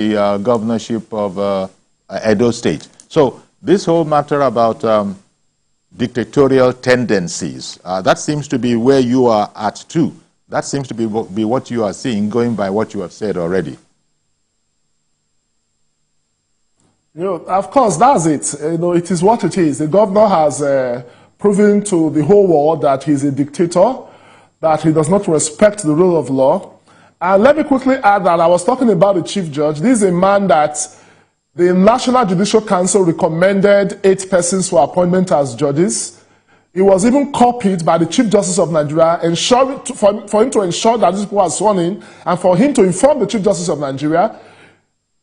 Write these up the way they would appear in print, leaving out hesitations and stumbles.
the governorship of Edo State. So this whole matter about dictatorial tendencies, that seems to be where you are at too. That seems to be what you are seeing, going by what you have said already. Of course, that's it. It is what it is. The governor has proven to the whole world that he's a dictator, that he does not respect the rule of law. And let me quickly add that I was talking about the chief judge. This is a man that the National Judicial Council recommended 8 persons for appointment as judges. He was even copied by the Chief Justice of Nigeria for him to ensure that these people are sworn in and for him to inform the Chief Justice of Nigeria.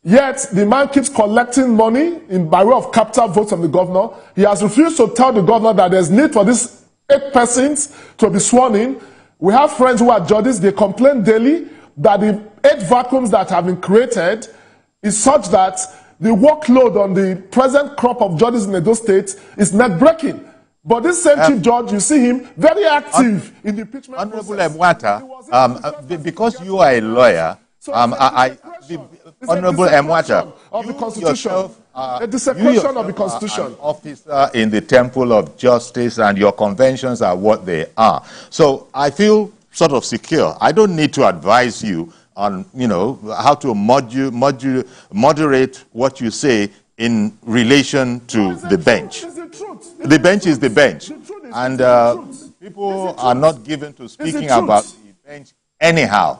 Yet, the man keeps collecting money by way of capital votes from the governor. He has refused to tell the governor that there's need for these 8 persons to be sworn in. We have friends who are judges. They complain daily that the 8 vacuums that have been created is such that the workload on the present crop of judges in Edo State is neck-breaking. But this same chief judge, you see him very active in the impeachment Honorable process. Emwanta, because you are a lawyer, Honorable Emwanta, of the Constitution, a desecration of the Constitution. An officer in the Temple of Justice, and your conventions are what they are. So I feel sort of secure. I don't need to advise you on, how to moderate what you say in relation to the bench. The bench is the bench. And people are not given to speaking about the bench anyhow.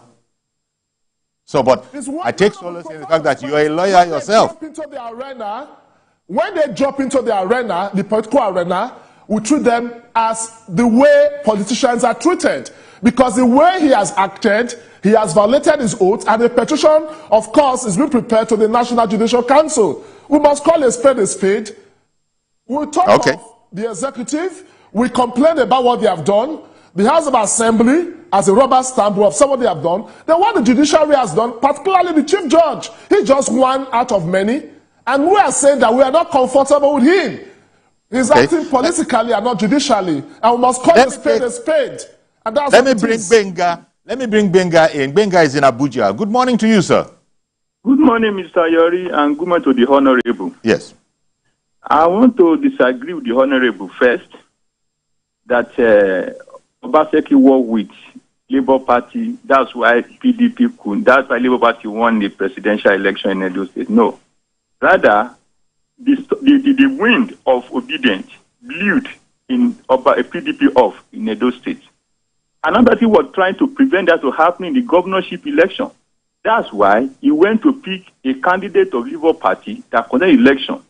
So, but I take solace in the fact that you're a lawyer yourself. When they drop into the arena, the political arena, we treat them as the way politicians are treated. Because the way he has acted, he has violated his oath, and a petition, of course, is being prepared to the National Judicial Council. We must call a spade a spade. We talk of the executive, we complain about what they have done. The House of Assembly, as a rubber stamp of some what they have done. Then what the judiciary has done, particularly the chief judge, he's just one out of many. And we are saying that we are not comfortable with him. He's acting politically and not judicially. And we must call a spade a spade. And that's Let me bring Benga in. Benga is in Abuja. Good morning to you, sir. Good morning, Mr. Yori, and good morning to the Honorable. Yes. I want to disagree with the Honorable first, that Obaseki worked with Labour Party. That's why PDP could. That's why Labour Party won the presidential election in Edo State. No. Rather, the wind of obedience blew in PDP off in Edo State. Another thing was trying to prevent that to happen in the governorship election. That's why he went to pick a candidate of Labour Party that conducted election.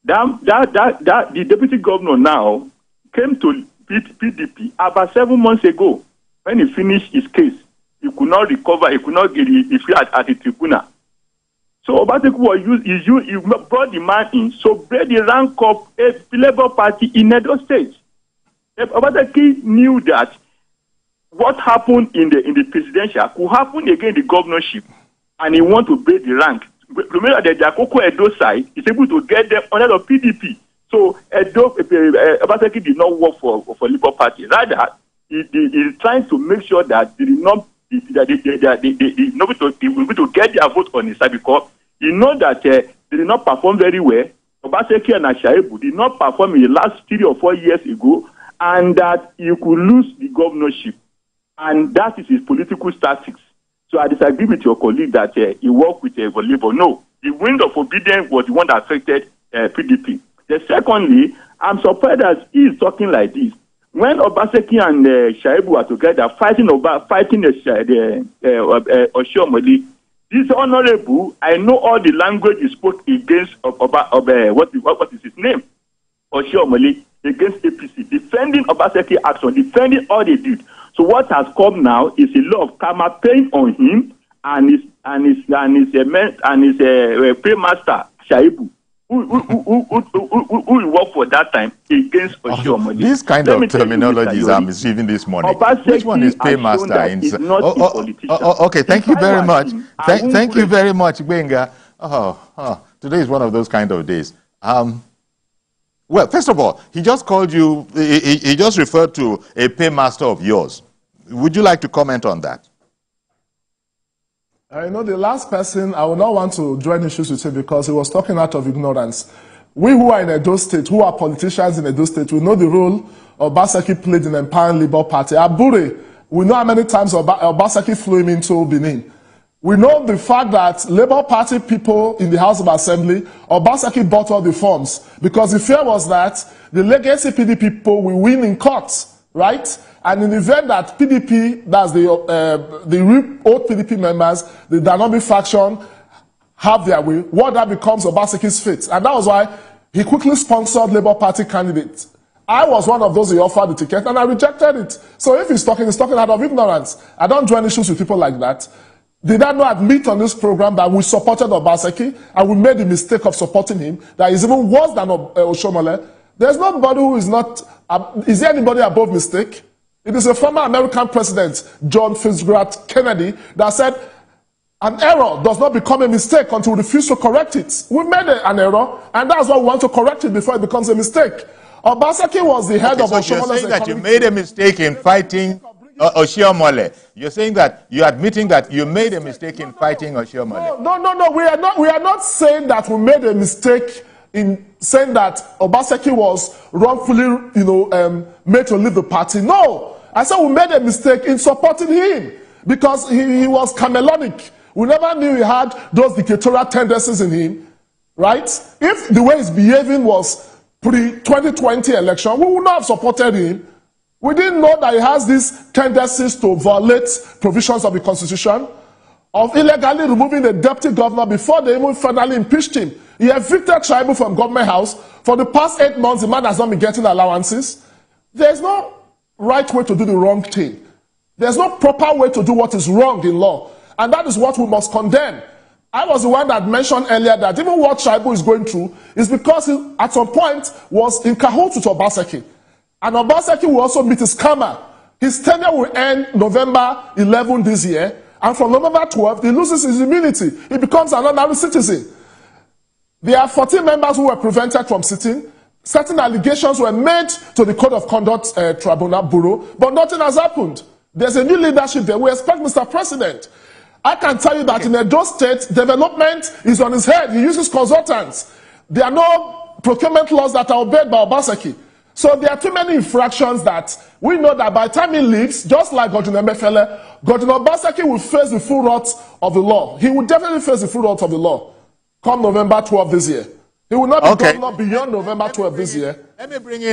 The deputy governor now came to PDP about 7 months ago. When he finished his case, he could not recover, he could not get it at the tribunal. So Obateku he brought the man in, so bred the rank of a Labour Party in Edo State. Obateku knew that what happened in the presidential could happen again in the governorship, and he want to break the rank. Remember that the Akoko Edo side is able to get them under the PDP. So Obateku did not work for Labour Party. Rather, he is trying to make sure that they will to get their vote on his side, because he knows that they did not perform very well. Obateku and Ashaibu did not perform in the last 3 or 4 years ago, and that he could lose the governorship. And that is his political tactics. So I disagree with your colleague that he worked with Labour. No, the wind of obedience was the one that affected PDP. Secondly, I'm surprised that he is talking like this. When Obaseki and Shaibu are together fighting Oshiomhole, this Honorable, I know all the language he spoke against what is his name? Oshiomhole, against APC, defending Obaseki action, defending all they did. So what has come now is a lot of karma paying on him and his paymaster Shaibu, who worked for that time against Oshiomhole. This kind of terminologies I'm receiving this morning. Which one is paymaster? Okay, thank you very much. Thank you very much, Benga. Today is one of those kind of days. Well, first of all, he just called you, he just referred to a paymaster of yours. Would you like to comment on that? I know the last person, I would not want to join issues with him because he was talking out of ignorance. We who are in Edo State, who are politicians in Edo State, we know the role Obaseki played in empowering Labour Party. Abure, we know how many times Obaseki flew him into Benin. We know the fact that Labour Party people in the House of Assembly, Obaseki bought all the forms because the fear was that the legacy PDP people will win in court, right? And in the event that PDP, that's the old PDP members, the Danobi faction, have their way, what that becomes Obaseki's fate. And that was why he quickly sponsored Labour Party candidates. I was one of those he offered the ticket, and I rejected it. So if he's talking out of ignorance. I don't join issues with people like that. Did I not admit on this program that we supported Obaseki, and we made the mistake of supporting him, that is even worse than Oshomole? There's nobody who is not, is there anybody above mistake? It is a former American president, John Fitzgerald Kennedy, that said, an error does not become a mistake until we refuse to correct it. We made an error, and that's why we want to correct it before it becomes a mistake. Obaseki was the head of Oshomole's you're saying that you made a mistake in fighting Oshiomhole. You're saying that you're admitting that you made a mistake in fighting Oshiomhole. No. We are not saying that we made a mistake in saying that Obaseki was wrongfully, made to leave the party. No. I said we made a mistake in supporting him because he was chameleonic. We never knew he had those dictatorial tendencies in him, right? If the way he's behaving was pre-2020 election, we would not have supported him. We didn't know that he has these tendencies to violate provisions of the Constitution, of illegally removing the deputy governor before they even finally impeached him. He evicted Shaibu from government house. For the past 8 months, the man has not been getting allowances. There's no right way to do the wrong thing. There's no proper way to do what is wrong in law. And that is what we must condemn. I was the one that mentioned earlier that even what Shaibu is going through is because he, at some point, was in cahoots with Obaseki. And Obaseki will also meet his karma. His tenure will end November 11 this year. And from November 12, he loses his immunity. He becomes an ordinary citizen. There are 14 members who were prevented from sitting. Certain allegations were made to the Code of Conduct Tribunal Bureau, but nothing has happened. There's a new leadership there. We expect Mr. President. I can tell you that in Edo State, development is on his head. He uses consultants. There are no procurement laws that are obeyed by Obaseki. So there are too many infractions that we know that by the time he leaves, just like Godwin Emefiele, Godwin Obaseki will face the full wrath of the law. He will definitely face the full wrath of the law come November 12 this year. He will not be governor beyond November 12 this year. Let me bring in